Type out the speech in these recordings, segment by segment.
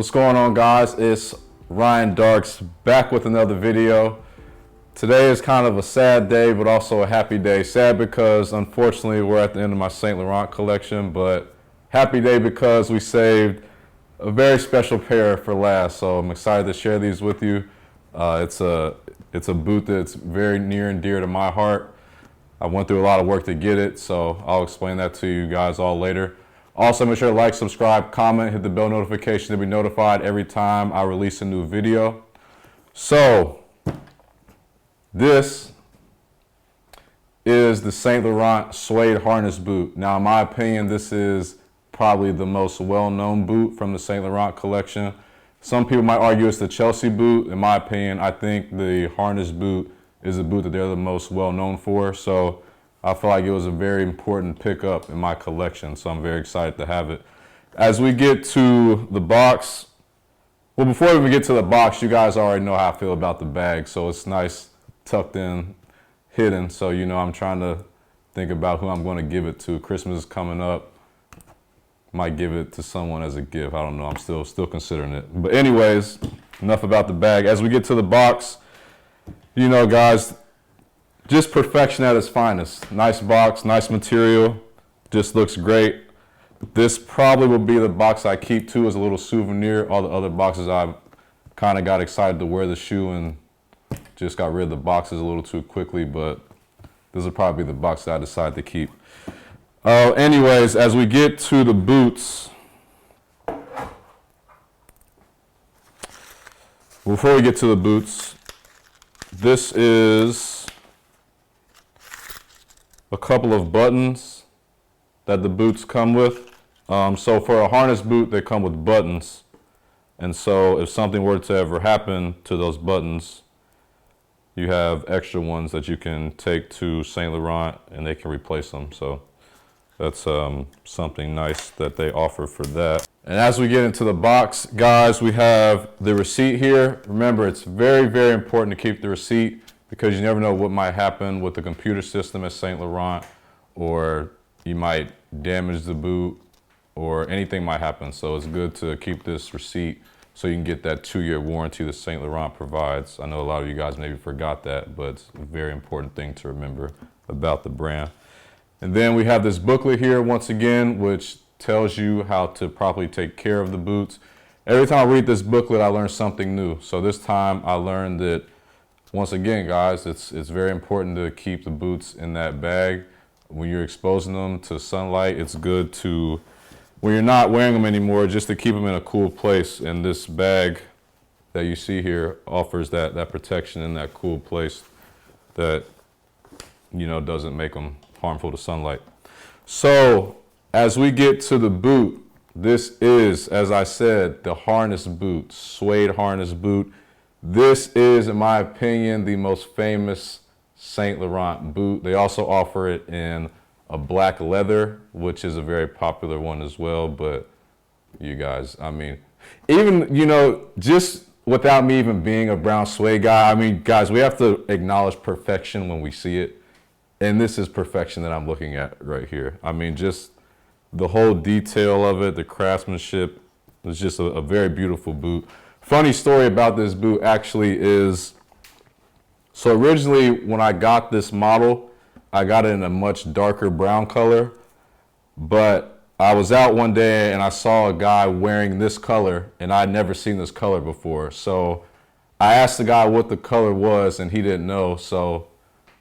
What's going on, guys? It's Ryan Darks back with another video. Today is kind of a sad day, but also a happy day. Sad because unfortunately we're at the end of my Saint Laurent collection, but happy day because we saved a very special pair for last. So I'm excited to share these with you. It's a boot that's very near and dear to my heart. I went through a lot of work to get it, so I'll explain that to you guys all later. Also, make sure to like, subscribe, comment, hit the bell notification to be notified every time I release a new video. So, this is the Saint Laurent suede harness boot. Now, in my opinion, this is probably the most well-known boot from the Saint Laurent collection. Some people might argue it's the Chelsea boot. In my opinion, I think the harness boot is a boot that they're the most well-known for. So, I feel like it was a very important pickup in my collection, so I'm very excited to have it. As we get to the box, well, before we even get to the box, you guys already know how I feel about the bag, so it's nice, tucked in, hidden, so you know I'm trying to think about who I'm going to give it to. Christmas is coming up. Might give it to someone as a gift. I don't know. I'm still considering it. But anyways, enough about the bag. As we get to the box, you know, guys, just perfection at its finest. Nice box, nice material, just looks great. This probably will be the box I keep too as a little souvenir. All the other boxes I've kind of got excited to wear the shoe and just got rid of the boxes a little too quickly, but this will probably be the box that I decide to keep. Anyways, as we get to the boots, before we get to the boots, this is a couple of buttons that the boots come with. So for a harness boot, they come with buttons. And so if something were to ever happen to those buttons, you have extra ones that you can take to Saint Laurent and they can replace them. So that's something nice that they offer for that. And as we get into the box, guys, we have the receipt here. Remember, it's very, very important to keep the receipt, because you never know what might happen with the computer system at Saint Laurent, or you might damage the boot, or anything might happen. So it's good to keep this receipt so you can get that 2-year warranty that Saint Laurent provides. I know a lot of you guys maybe forgot that, but it's a very important thing to remember about the brand. And then we have this booklet here once again, which tells you how to properly take care of the boots. Every time I read this booklet, I learn something new. So this time I learned that, once again, guys, it's very important to keep the boots in that bag. When you're exposing them to sunlight, it's good to, when you're not wearing them anymore, just to keep them in a cool place. And this bag that you see here offers that protection in that cool place that, you know, doesn't make them harmful to sunlight. So as we get to the boot, this is, as I said, the harness boot, suede harness boot. This is, in my opinion, the most famous Saint Laurent boot. They also offer it in a black leather, which is a very popular one as well. But you guys, I mean, even, you know, just without me even being a brown suede guy, I mean, guys, we have to acknowledge perfection when we see it. And this is perfection that I'm looking at right here. I mean, just the whole detail of it, the craftsmanship, is just a very beautiful boot. Funny story about this boot actually is, so originally when I got this model, I got it in a much darker brown color, but I was out one day and I saw a guy wearing this color and I'd never seen this color before. So I asked the guy what the color was and he didn't know. So,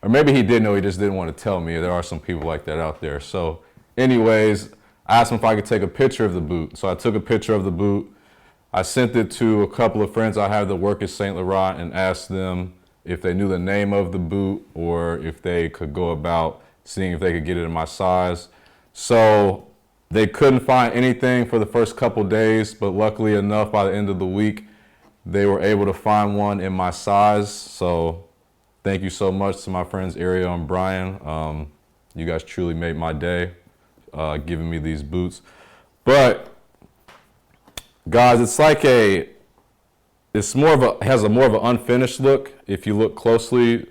or maybe he did know, he just didn't want to tell me. There are some people like that out there. So anyways, I asked him if I could take a picture of the boot. So I took a picture of the boot. I sent it to a couple of friends I have that work at Saint Laurent and asked them if they knew the name of the boot or if they could go about seeing if they could get it in my size. So they couldn't find anything for the first couple days, but luckily enough, by the end of the week, they were able to find one in my size. So thank you so much to my friends Ariel and Brian. You guys truly made my day, giving me these boots. But guys, it's like it's more of a, has a more of an unfinished look. If you look closely,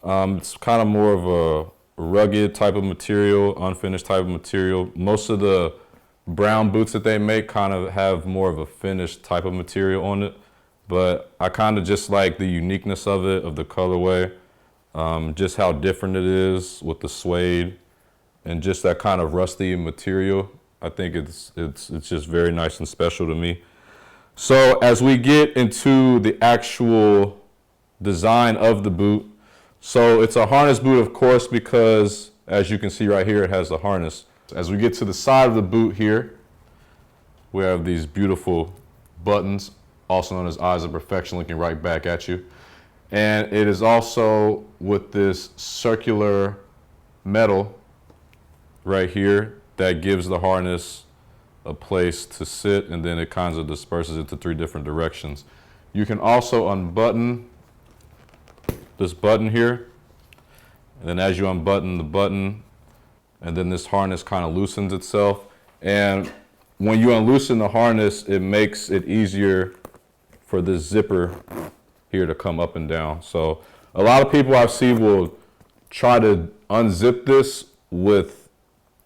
it's kind of more of a rugged type of material, unfinished type of material. Most of the brown boots that they make kind of have more of a finished type of material on it, but I kind of just like the uniqueness of it, of the colorway, just how different it is with the suede and just that kind of rusty material. I think it's just very nice and special to me. So as we get into the actual design of the boot, so it's a harness boot, of course, because as you can see right here, it has the harness. As we get to the side of the boot here, we have these beautiful buttons, also known as Eyes of Perfection, looking right back at you. And it is also with this circular metal right here that gives the harness a place to sit, and then it kind of disperses it to 3 different directions. You can also unbutton this button here, and then as you unbutton the button, and then this harness kind of loosens itself. And when you unloosen the harness, it makes it easier for this zipper here to come up and down. So a lot of people I've seen will try to unzip this with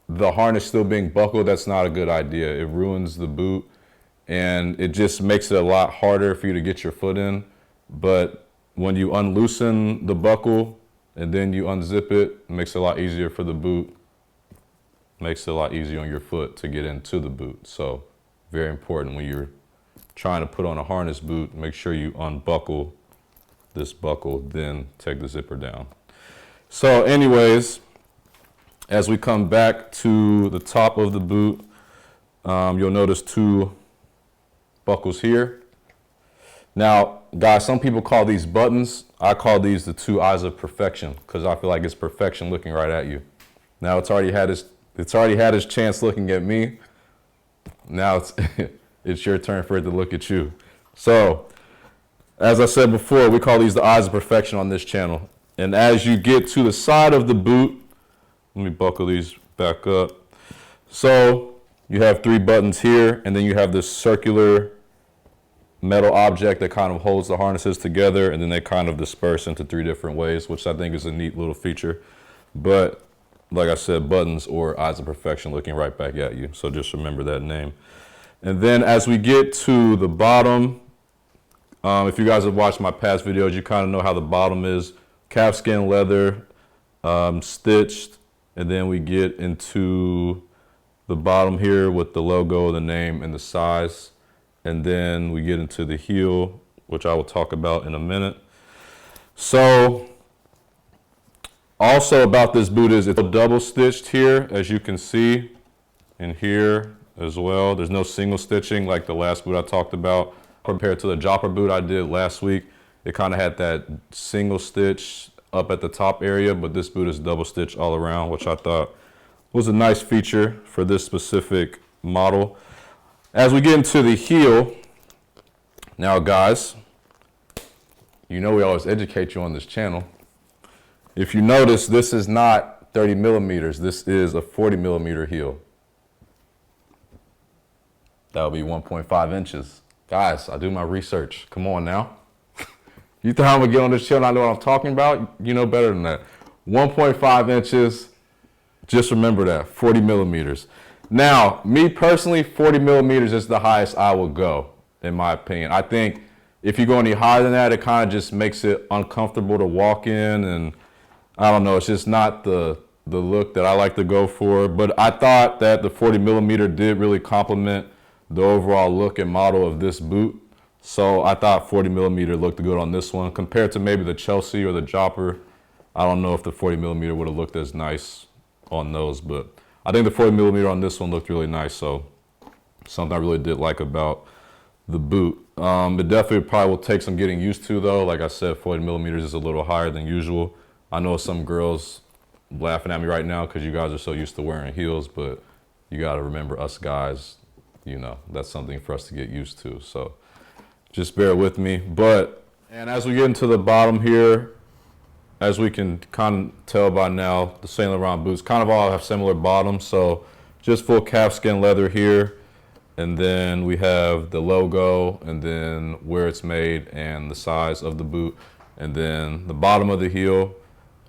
the harness still being buckled. That's not a good idea. It ruins the boot, and it just makes it a lot harder for you to get your foot in. But when you unloosen the buckle and then you unzip it, it makes it a lot easier for the boot. Makes it a lot easier on your foot to get into the boot. So very important when you're trying to put on a harness boot, make sure you unbuckle this buckle, then take the zipper down. So anyways, as we come back to the top of the boot, you'll notice 2 buckles here. Now, guys, some people call these buttons. I call these the 2 eyes of perfection because I feel like it's perfection looking right at you. Now, it's already had its chance looking at me. Now it's your turn for it to look at you. So, as I said before, we call these the eyes of perfection on this channel. And as you get to the side of the boot, let me buckle these back up. So you have 3 buttons here, and then you have this circular metal object that kind of holds the harnesses together, and then they kind of disperse into 3 different ways, which I think is a neat little feature. But like I said, buttons or eyes of perfection looking right back at you. So just remember that name. And then as we get to the bottom, if you guys have watched my past videos, you kind of know how the bottom is. Calfskin leather, stitched, and then we get into the bottom here with the logo, the name, and the size. And then we get into the heel, which I will talk about in a minute. So also about this boot is it's double stitched here, as you can see, and here as well. There's no single stitching like the last boot I talked about. Compared to the Jopper boot I did last week, it kind of had that single stitch up at the top area, but this boot is double stitched all around, which I thought was a nice feature for this specific model. As we get into the heel, now guys, you know we always educate you on this channel. If you notice, this is not 30 millimeters, this is a 40 millimeter heel. That would be 1.5 inches. Guys, I do my research. Come on now. You think I'm gonna get on this channel and I know what I'm talking about? You know better than that. 1.5 inches, just remember that, 40 millimeters. Now, me personally, 40 millimeters is the highest I will go, in my opinion. I think if you go any higher than that, it kind of just makes it uncomfortable to walk in, and I don't know, it's just not the look that I like to go for. But I thought that the 40 millimeter did really complement the overall look and model of this boot. So I thought 40 millimeter looked good on this one compared to maybe the Chelsea or the Jopper. I don't know if the 40 millimeter would have looked as nice on those, but I think the 40 millimeter on this one looked really nice. So something I really did like about the boot. It definitely probably will take some getting used to though. Like I said, 40 millimeters is a little higher than usual. I know some girls laughing at me right now because you guys are so used to wearing heels, but you got to remember us guys, you know, that's something for us to get used to. So just bear with me. And as we get into the bottom here, as we can kind of tell by now, the Saint Laurent boots kind of all have similar bottoms. So just full calfskin leather here. And then we have the logo and then where it's made and the size of the boot. And then the bottom of the heel,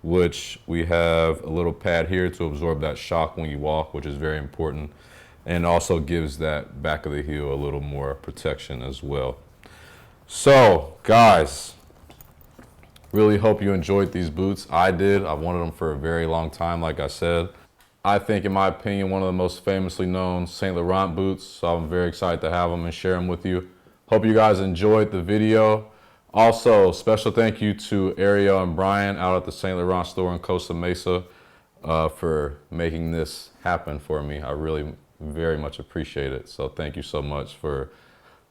which we have a little pad here to absorb that shock when you walk, which is very important. and also gives that back of the heel a little more protection as well. So guys, really hope you enjoyed these boots. I did. I wanted them for a very long time, like I said. I think, in my opinion, one of the most famously known Saint Laurent boots, so I'm very excited to have them and share them with you. Hope you guys enjoyed the video. Also, special thank you to Ariel and Brian out at the Saint Laurent store in Costa Mesa for making this happen for me. I really very much appreciate it. So thank you so much for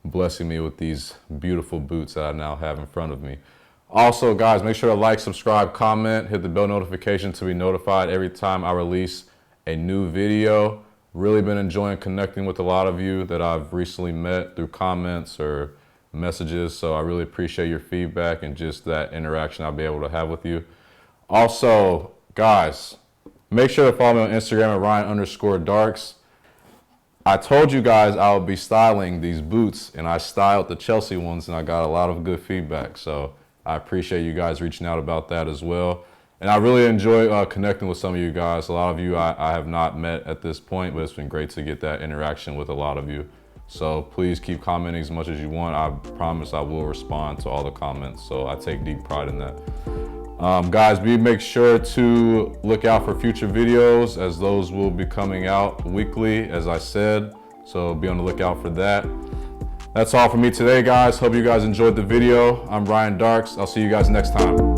blessing me with these beautiful boots that I now have in front of me. Also, guys, make sure to like, subscribe, comment, hit the bell notification to be notified every time I release a new video. Really been enjoying connecting with a lot of you that I've recently met through comments or messages. So I really appreciate your feedback and just that interaction I'll be able to have with you. Also, guys, make sure to follow me on Instagram at Ryan_Darks. I told you guys I would be styling these boots, and I styled the Chelsea ones, and I got a lot of good feedback. So I appreciate you guys reaching out about that as well. And I really enjoy connecting with some of you guys. A lot of you I have not met at this point, but it's been great to get that interaction with a lot of you. So please keep commenting as much as you want. I promise I will respond to all the comments. So I take deep pride in that. Guys, make sure to look out for future videos, as those will be coming out weekly, as I said. So be on the lookout for that. That's all for me today, guys. Hope you guys enjoyed the video. I'm Ryan Darks. I'll see you guys next time.